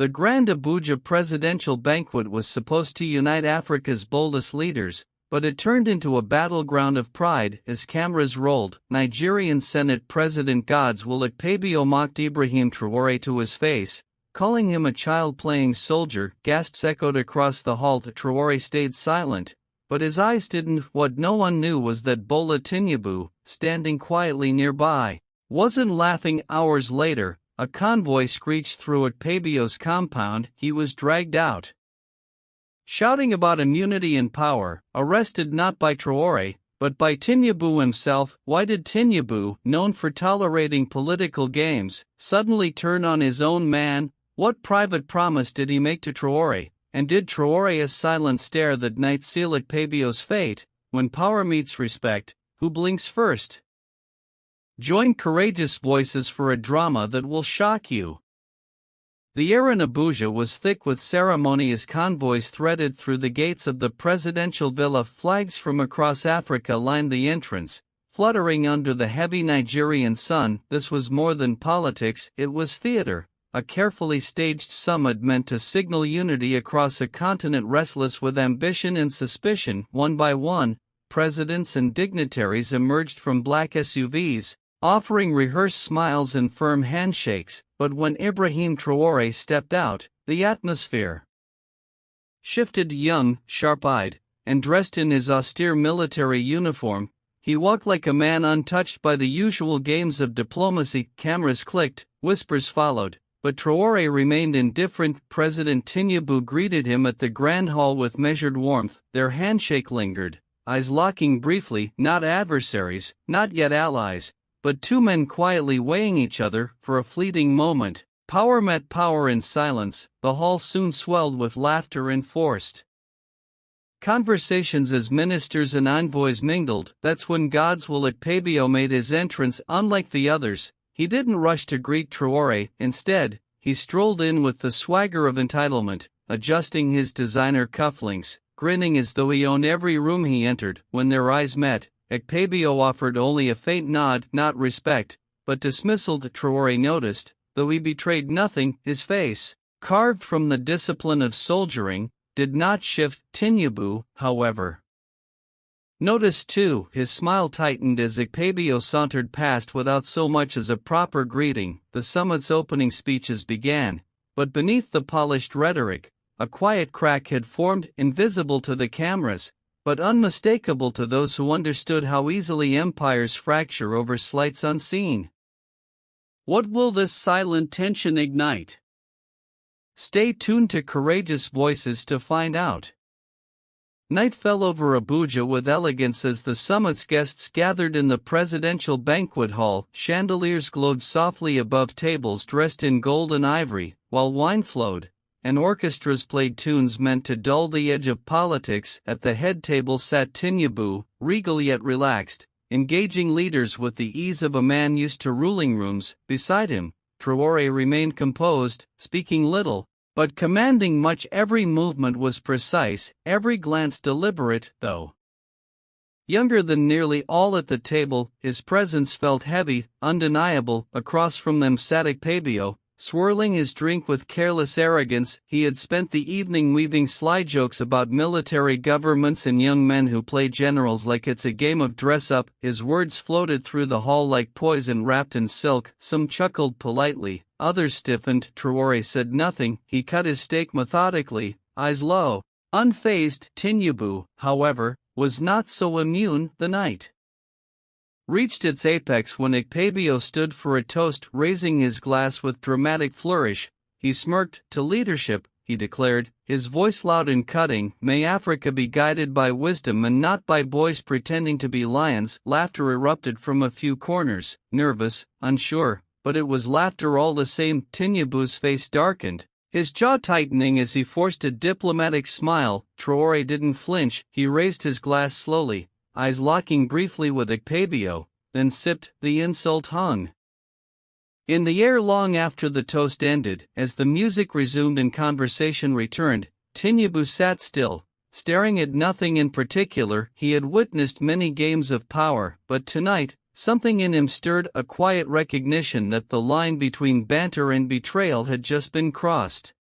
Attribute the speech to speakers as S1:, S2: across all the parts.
S1: The Grand Abuja Presidential Banquet was supposed to unite Africa's boldest leaders, but it turned into a battleground of pride as cameras rolled. Nigerian Senate President Godswill Akpabio mocked Ibrahim Traoré to his face, calling him a child-playing soldier. Gasps echoed across the hall. Traoré stayed silent, but his eyes didn't. What no one knew was that Bola Tinubu, standing quietly nearby, wasn't laughing. Hours later, a convoy screeched through Akpabio's compound. He was dragged out, shouting about immunity and power, arrested not by Traoré, but by Tinubu himself. Why did Tinubu, known for tolerating political games, suddenly turn on his own man? What private promise did he make to Traoré, and did Traoré's silent stare that night seal Akpabio's fate? When power meets respect, who blinks first? Join courageous voices for a drama that will shock you. The air in Abuja was thick with ceremony as convoys threaded through the gates of the presidential villa. Flags from across Africa lined the entrance, fluttering under the heavy Nigerian sun. This was more than politics, it was theater, a carefully staged summit meant to signal unity across a continent restless with ambition and suspicion. One by one, presidents and dignitaries emerged from black SUVs, offering rehearsed smiles and firm handshakes. But when Ibrahim Traoré stepped out, the atmosphere shifted. Young, sharp-eyed, and dressed in his austere military uniform, he walked like a man untouched by the usual games of diplomacy. Cameras clicked, whispers followed, but Traoré remained indifferent. President Tinubu greeted him at the Grand Hall with measured warmth. Their handshake lingered, eyes locking briefly. Not adversaries, not yet allies, but two men quietly weighing each other for a fleeting moment. Power met power in silence. The hall soon swelled with laughter and forced conversations as ministers and envoys mingled. That's when Godswill Akpabio made his entrance. Unlike the others, he didn't rush to greet Traoré. Instead, he strolled in with the swagger of entitlement, adjusting his designer cufflinks, grinning as though he owned every room he entered. When their eyes met, Akpabio offered only a faint nod, not respect, but dismissal. Traoré noticed, though he betrayed nothing. His face, carved from the discipline of soldiering, did not shift. Tinubu, however, noticed too. His smile tightened as Akpabio sauntered past without so much as a proper greeting. The summit's opening speeches began, but beneath the polished rhetoric, a quiet crack had formed, invisible to the cameras, but unmistakable to those who understood how easily empires fracture over slights unseen. What will this silent tension ignite? Stay tuned to Courageous Voices to find out. Night fell over Abuja with elegance as the summit's guests gathered in the presidential banquet hall. Chandeliers glowed softly above tables dressed in gold and ivory, while wine flowed, and orchestras played tunes meant to dull the edge of politics. At the head table sat Tinubu, regal yet relaxed, engaging leaders with the ease of a man used to ruling rooms. Beside him, Traoré remained composed, speaking little, but commanding much. Every movement was precise, every glance deliberate. Though younger than nearly all at the table, his presence felt heavy, undeniable. Across from them sat Akpabio, swirling his drink with careless arrogance. He had spent the evening weaving sly jokes about military governments and young men who play generals like it's a game of dress-up. His words floated through the hall like poison wrapped in silk. Some chuckled politely, others stiffened. Traoré said nothing. He cut his steak methodically, eyes low, unfazed. Tinubu, however, was not so immune. The night reached its apex when Akpabio stood for a toast, raising his glass with dramatic flourish. He smirked. To leadership, he declared, his voice loud and cutting. May Africa be guided by wisdom and not by boys pretending to be lions. Laughter erupted from a few corners, nervous, unsure, but it was laughter all the same. Tinubu's face darkened, his jaw tightening as he forced a diplomatic smile. Traoré didn't flinch. He raised his glass slowly, eyes locking briefly with Akpabio, then sipped. The insult hung in the air long after the toast ended. As the music resumed and conversation returned, Tinubu sat still, staring at nothing in particular. He had witnessed many games of power, but tonight, something in him stirred, a quiet recognition that the line between banter and betrayal had just been crossed.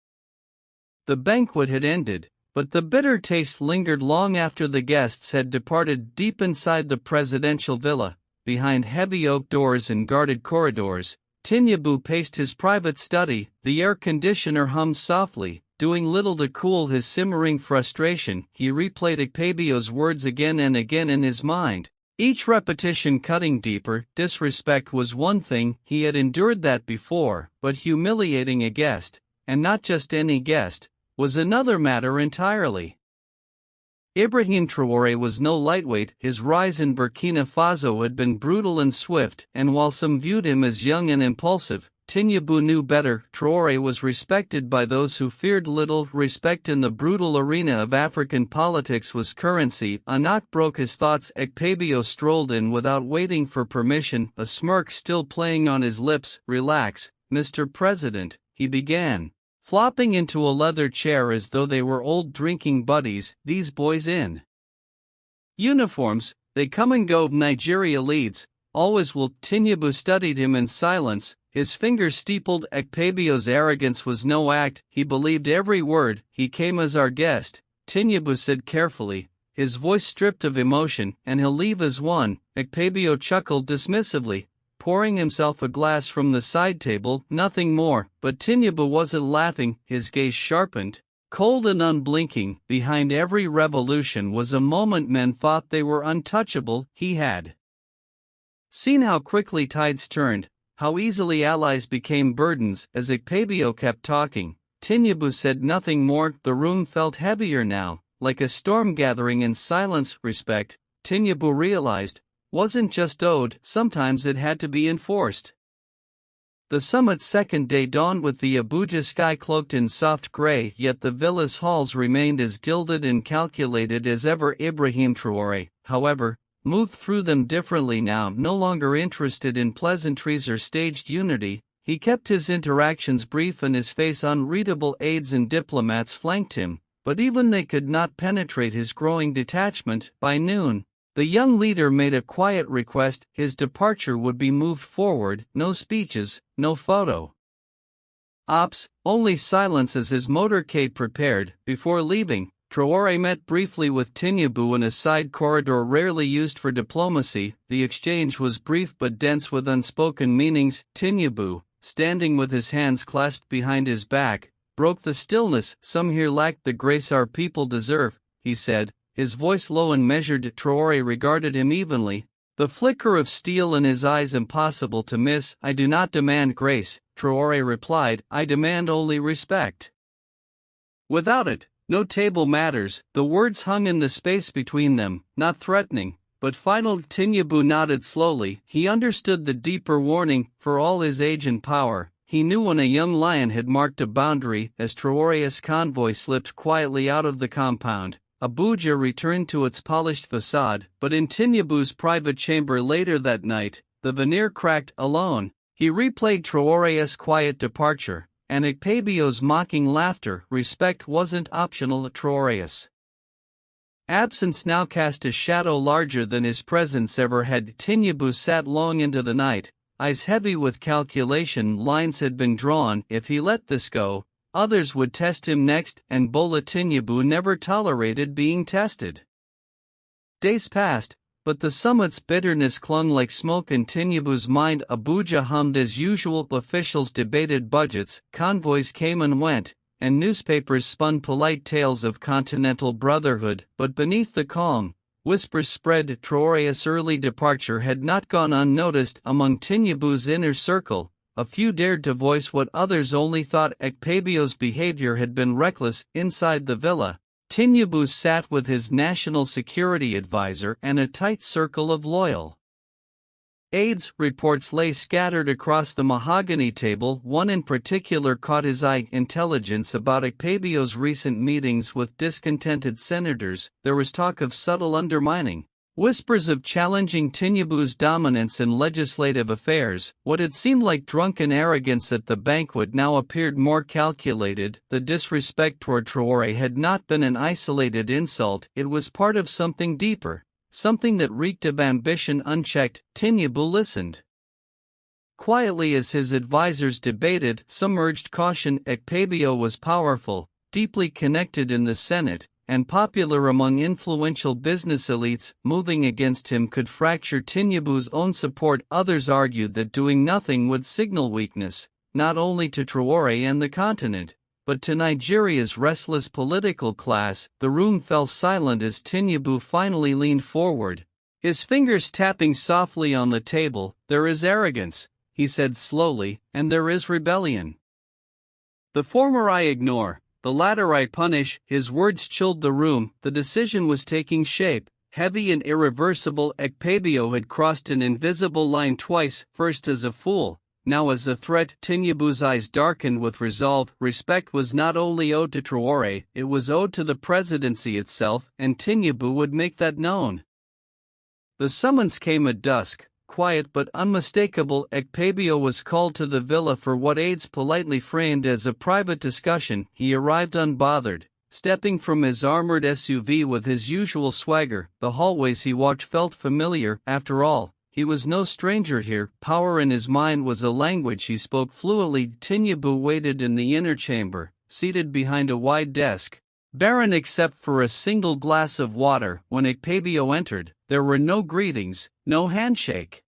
S1: The banquet had ended, but the bitter taste lingered long after the guests had departed. Deep inside the presidential villa, behind heavy oak doors and guarded corridors, Tinubu paced his private study. The air conditioner hummed softly, doing little to cool his simmering frustration. He replayed Akpabio's words again and again in his mind, each repetition cutting deeper. Disrespect was one thing, he had endured that before, but humiliating a guest, and not just any guest, was another matter entirely. Ibrahim Traoré was no lightweight. His rise in Burkina Faso had been brutal and swift, and while some viewed him as young and impulsive, Tinubu knew better. Traoré was respected by those who feared little. Respect in the brutal arena of African politics was currency. A knock broke his thoughts. Akpabio strolled in without waiting for permission, a smirk still playing on his lips. "Relax, Mr. President," he began, flopping into a leather chair as though they were old drinking buddies. "These boys in uniforms, they come and go. Nigeria leads, always will." Tinubu studied him in silence, his fingers steepled. Akpabio's arrogance was no act, he believed every word. "He came as our guest," Tinubu said carefully, his voice stripped of emotion, "and he'll leave as one." Akpabio chuckled dismissively, pouring himself a glass from the side table. Nothing more, but Tinubu wasn't laughing, his gaze sharpened, cold and unblinking. Behind every revolution was a moment men thought they were untouchable. He had seen how quickly tides turned, how easily allies became burdens. As Akpabio kept talking, Tinubu said nothing more. The room felt heavier now, like a storm gathering in silence. Respect, Tinubu realized, wasn't just owed, sometimes it had to be enforced. The summit's second day dawned with the Abuja sky cloaked in soft gray, yet the villa's halls remained as gilded and calculated as ever. Ibrahim Traoré, however, moved through them differently now. No longer interested in pleasantries or staged unity, he kept his interactions brief and his face unreadable. Aides and diplomats flanked him, but even they could not penetrate his growing detachment. By noon, the young leader made a quiet request: his departure would be moved forward. No speeches, no photo ops, only silence as his motorcade prepared. Before leaving, Traoré met briefly with Tinubu in a side corridor rarely used for diplomacy. The exchange was brief but dense with unspoken meanings. Tinubu, standing with his hands clasped behind his back, broke the stillness. "Some here lacked the grace our people deserve," he said, his voice low and measured. Traoré regarded him evenly, the flicker of steel in his eyes impossible to miss. "I do not demand grace," Traoré replied, "I demand only respect. Without it, no table matters." The words hung in the space between them, not threatening, but final. Tinubu nodded slowly. He understood the deeper warning. For all his age and power, he knew when a young lion had marked a boundary. As Traoré's convoy slipped quietly out of the compound, Abuja returned to its polished facade. But in Tinubu's private chamber later that night, the veneer cracked. Alone, he replayed Traoré's quiet departure, and Akpabio's mocking laughter. Respect wasn't optional. Traoré's absence now cast a shadow larger than his presence ever had. Tinubu sat long into the night, eyes heavy with calculation. Lines had been drawn. If he let this go, others would test him next, and Bola Tinubu never tolerated being tested. Days passed, but the summit's bitterness clung like smoke in Tinubu's mind. Abuja hummed as usual. Officials debated budgets, convoys came and went, and newspapers spun polite tales of continental brotherhood. But beneath the calm, whispers spread. Traoré's early departure had not gone unnoticed. Among Tinubu's inner circle, a few dared to voice what others only thought. Akpabio's behavior had been reckless. Inside the villa, Tinubu sat with his national security advisor and a tight circle of loyal aides. Reports lay scattered across the mahogany table. One in particular caught his eye: intelligence about Akpabio's recent meetings with discontented senators. There was talk of subtle undermining, whispers of challenging Tinubu's dominance in legislative affairs. What had seemed like drunken arrogance at the banquet now appeared more calculated. The disrespect toward Traoré had not been an isolated insult, it was part of something deeper, something that reeked of ambition unchecked. Tinubu listened quietly as his advisors debated. Some urged caution. Akpabio was powerful, deeply connected in the Senate, and popular among influential business elites. Moving against him could fracture Tinubu's own support. Others argued that doing nothing would signal weakness, not only to Traoré and the continent, but to Nigeria's restless political class. The room fell silent as Tinubu finally leaned forward, his fingers tapping softly on the table. "There is arrogance," he said slowly, "and there is rebellion. The former I ignore, the latter I punish." His words chilled the room. The decision was taking shape, heavy and irreversible. Akpabio had crossed an invisible line twice, first as a fool, now as a threat. Tinubu's eyes darkened with resolve. Respect was not only owed to Traoré, it was owed to the presidency itself, and Tinubu would make that known. The summons came at dusk, quiet but unmistakable. Akpabio was called to the villa for what aides politely framed as a private discussion. He arrived unbothered, stepping from his armored SUV with his usual swagger. The hallways he walked felt familiar. After all, he was no stranger here. Power in his mind was a language he spoke fluently. Tinubu waited in the inner chamber, seated behind a wide desk, barren except for a single glass of water. When Akpabio entered, there were no greetings, no handshake.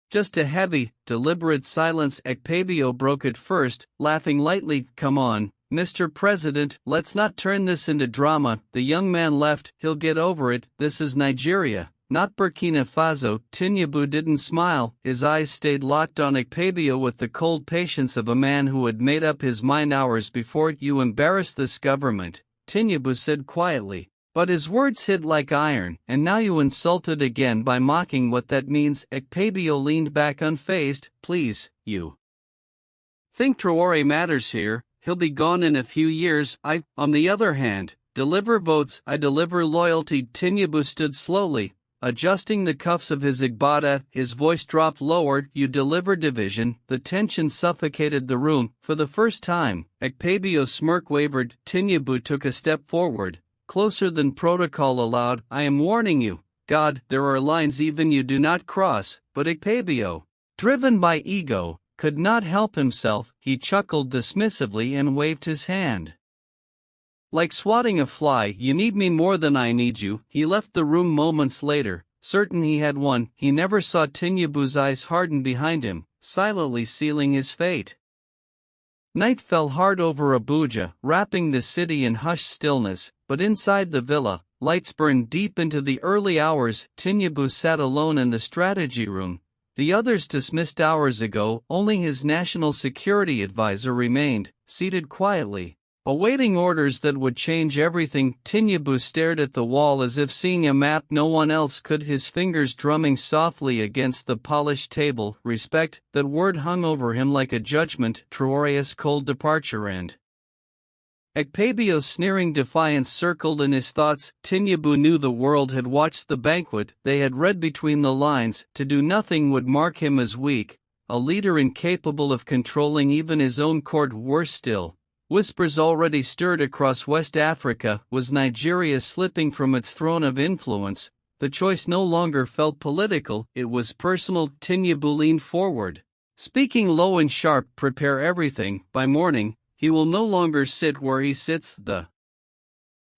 S1: Just a heavy, deliberate silence. Akpabio broke it first, laughing lightly. "Come on, Mr. President, let's not turn this into drama." The young man left. "He'll get over it. This is Nigeria, not Burkina Faso." Tinubu didn't smile. His eyes stayed locked on Akpabio with the cold patience of a man who had made up his mind hours before. "You embarrass this government," Tinubu said quietly, but his words hit like iron. "And now you insult it again by mocking what that means." Akpabio leaned back unfazed. "Please, you think Traoré matters here? He'll be gone in a few years. On the other hand, deliver votes. I deliver loyalty." Tinubu stood slowly, adjusting the cuffs of his agbada. His voice dropped lower. "You deliver division." The tension suffocated the room. For the first time, Akpabio's smirk wavered. Tinubu took a step forward, closer than protocol allowed. "I am warning you. God, there are lines even you do not cross." But Akpabio, driven by ego, could not help himself. He chuckled dismissively and waved his hand. "Like swatting a fly, you need me more than I need you." He left the room moments later, certain he had won. He never saw Tinubu's eyes harden behind him, silently sealing his fate. Night fell hard over Abuja, wrapping the city in hushed stillness, but inside the villa, lights burned deep into the early hours. Tinubu sat alone in the strategy room. The others dismissed hours ago. Only his national security advisor remained, seated quietly, awaiting orders that would change everything. Tinubu stared at the wall as if seeing a map no one else could, his fingers drumming softly against the polished table. Respect, that word hung over him like a judgment. Traoré's cold departure and Akpabio's sneering defiance circled in his thoughts. Tinubu knew the world had watched the banquet. They had read between the lines. To do nothing would mark him as weak, a leader incapable of controlling even his own court. Worse still, whispers already stirred across West Africa. Was Nigeria slipping from its throne of influence? The choice no longer felt political, it was personal. Tinubu leaned forward, speaking low and sharp. "Prepare everything. By morning, he will no longer sit where he sits." The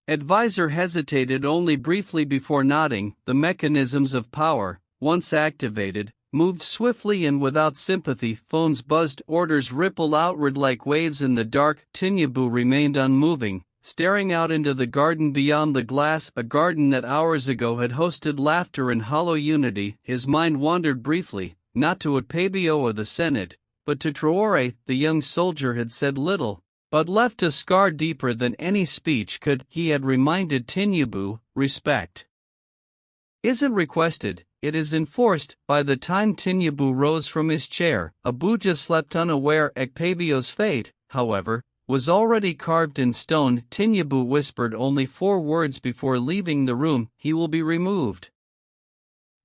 S1: advisor hesitated only briefly before nodding. The mechanisms of power, once activated, moved swiftly and without sympathy. Phones buzzed, orders rippled outward like waves in the dark. Tinubu remained unmoving, staring out into the garden beyond the glass, a garden that hours ago had hosted laughter and hollow unity. His mind wandered briefly, not to Akpabio or the Senate, but to Traoré. The young soldier had said little, but left a scar deeper than any speech could. He had reminded Tinubu, respect isn't requested, it is enforced. By the time Tinubu rose from his chair, Abuja slept unaware. Akpabio's fate, however, was already carved in stone. Tinubu whispered only 4 words before leaving the room: "He will be removed."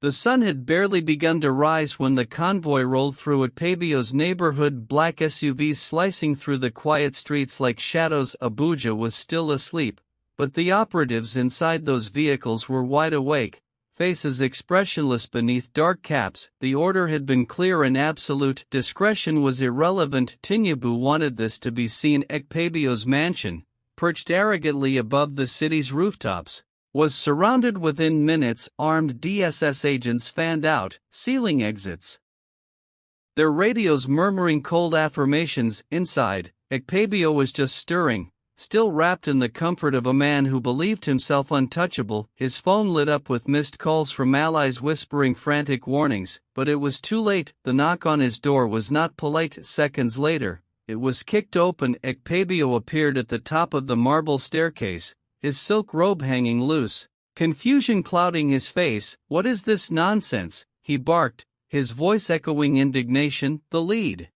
S1: The sun had barely begun to rise when the convoy rolled through Akpabio's neighborhood, black SUVs slicing through the quiet streets like shadows. Abuja was still asleep, but the operatives inside those vehicles were wide awake, faces expressionless beneath dark caps. The order had been clear and absolute. Discretion was irrelevant. Tinubu wanted this to be seen. Akpabio's mansion, perched arrogantly above the city's rooftops, was surrounded within minutes. Armed DSS agents fanned out, sealing exits. Their radios murmuring cold affirmations. Inside, Akpabio was just stirring, still wrapped in the comfort of a man who believed himself untouchable. His phone lit up with missed calls from allies whispering frantic warnings, but it was too late. The knock on his door was not polite. Seconds later, it was kicked open. Akpabio appeared at the top of the marble staircase, his silk robe hanging loose, confusion clouding his face. "What is this nonsense?" he barked, his voice echoing indignation. The lead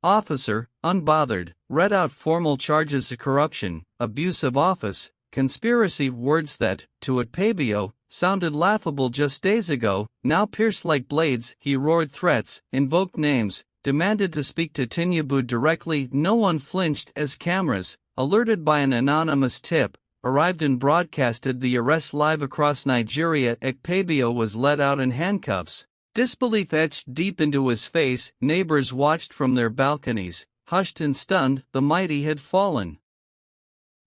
S1: officer, unbothered, read out formal charges of corruption, abuse of office, conspiracy, words that, to Akpabio, sounded laughable just days ago, now pierced like blades. He roared threats, invoked names, demanded to speak to Tinubu directly. No one flinched as cameras, alerted by an anonymous tip, arrived and broadcasted the arrest live across Nigeria. Akpabio was led out in handcuffs. Disbelief etched deep into his face. Neighbors watched from their balconies, hushed and stunned. The mighty had fallen.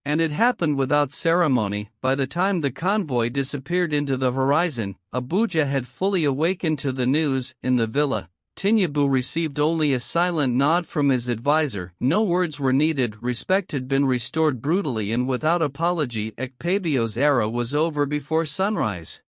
S1: And it happened without ceremony. By the time the convoy disappeared into the horizon, Abuja had fully awakened to the news. In the villa, Tinubu received only a silent nod from his advisor. No words were needed. Respect had been restored brutally and without apology. Akpabio's era was over before sunrise.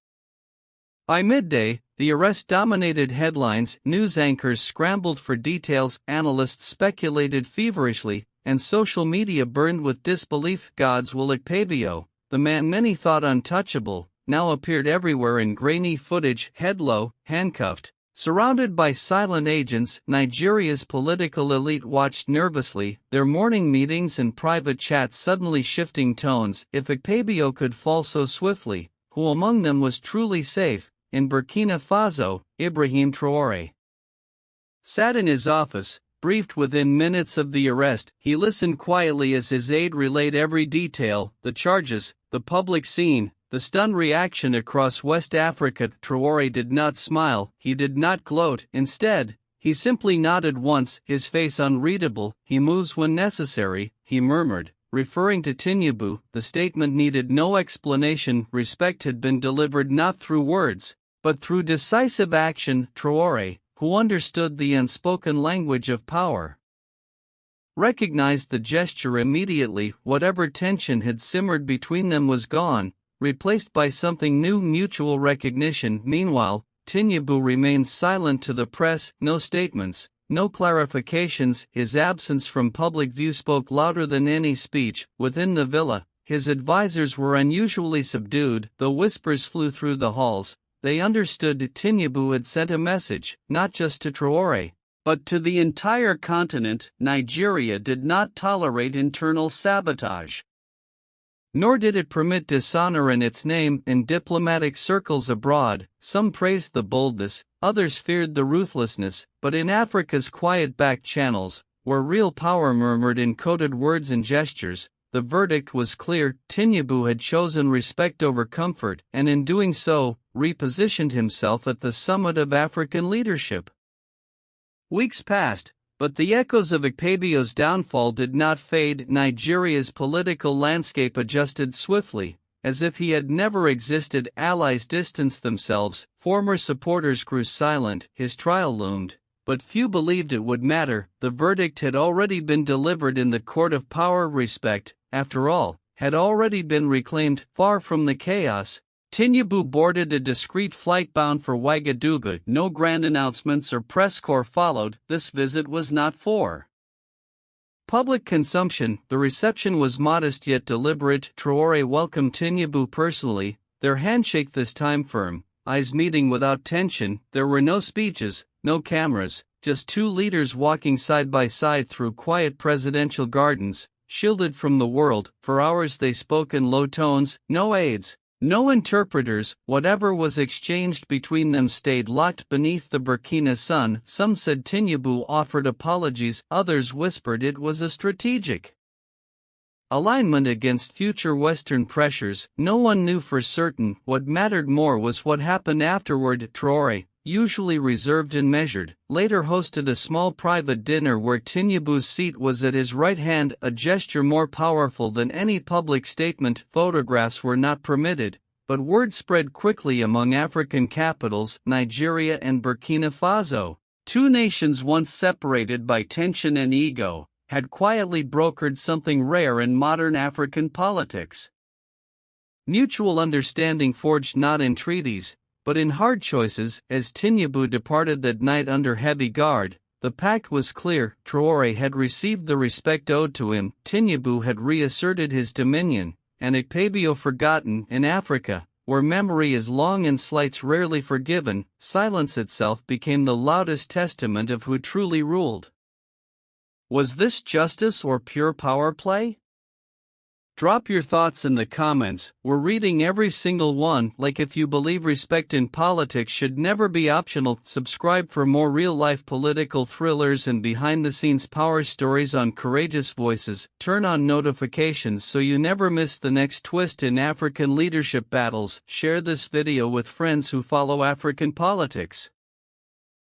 S1: By midday, the arrest dominated headlines. News anchors scrambled for details, analysts speculated feverishly, and social media burned with disbelief. Godswill. Akpabio, the man many thought untouchable, now appeared everywhere in grainy footage, head low, handcuffed, surrounded by silent agents. Nigeria's political elite watched nervously, their morning meetings and private chats suddenly shifting tones. If Akpabio could fall so swiftly, who among them was truly safe? In Burkina Faso, Ibrahim Traoré sat in his office, briefed within minutes of the arrest. He listened quietly as his aide relayed every detail, the charges, the public scene, the stunned reaction across West Africa. Traoré did not smile, he did not gloat. Instead, he simply nodded once, his face unreadable. "He moves when necessary," he murmured, referring to Tinubu. The statement needed no explanation. Respect had been delivered not through words, but through decisive action. Traoré, who understood the unspoken language of power, recognized the gesture immediately. Whatever tension had simmered between them was gone, replaced by something new: mutual recognition. Meanwhile, Tinubu remained silent to the press. No statements, no clarifications. His absence from public view spoke louder than any speech. Within the villa, his advisors were unusually subdued. Though whispers flew through the halls, they understood Tinubu had sent a message, not just to Traoré, but to the entire continent. Nigeria did not tolerate internal sabotage, nor did it permit dishonor in its name. In diplomatic circles abroad, some praised the boldness, others feared the ruthlessness, but in Africa's quiet back channels, where real power murmured in coded words and gestures, the verdict was clear. Tinubu had chosen respect over comfort, and in doing so, repositioned himself at the summit of African leadership. Weeks passed, but the echoes of Akpabio's downfall did not fade. Nigeria's political landscape adjusted swiftly, as if he had never existed. Allies distanced themselves, former supporters grew silent. His trial loomed, but few believed it would matter. The verdict had already been delivered in the court of power. Respect, after all, had already been reclaimed. Far from the chaos, Tinubu boarded a discreet flight bound for Ouagadougou. No grand announcements or press corps followed. This visit was not for public consumption. The reception was modest yet deliberate. Traoré welcomed Tinubu personally, their handshake this time firm, eyes meeting without tension. There were no speeches, no cameras, just two leaders walking side by side through quiet presidential gardens, shielded from the world. For hours they spoke in low tones, no aides, no interpreters. Whatever was exchanged between them stayed locked beneath the Burkina sun. Some said Tinubu offered apologies, others whispered it was a strategic alignment against future Western pressures. No one knew for certain. What mattered more was what happened afterward. Traoré, usually reserved and measured, later hosted a small private dinner where Tinubu's seat was at his right hand, a gesture more powerful than any public statement. Photographs were not permitted, but word spread quickly among African capitals, Nigeria and Burkina Faso. Two nations once separated by tension and ego had quietly brokered something rare in modern African politics. Mutual understanding forged not in treaties, but in hard choices. As Tinubu departed that night under heavy guard, the pact was clear. Traoré had received the respect owed to him, Tinubu had reasserted his dominion, and Akpabio forgotten. In Africa, where memory is long and slights rarely forgiven, silence itself became the loudest testament of who truly ruled. Was this justice or pure power play? Drop your thoughts in the comments. We're reading every single one. Like, if you believe respect in politics should never be optional. Subscribe for more real-life political thrillers and behind-the-scenes power stories on Courageous Voices. Turn on notifications so you never miss the next twist in African leadership battles. Share this video with friends who follow African politics.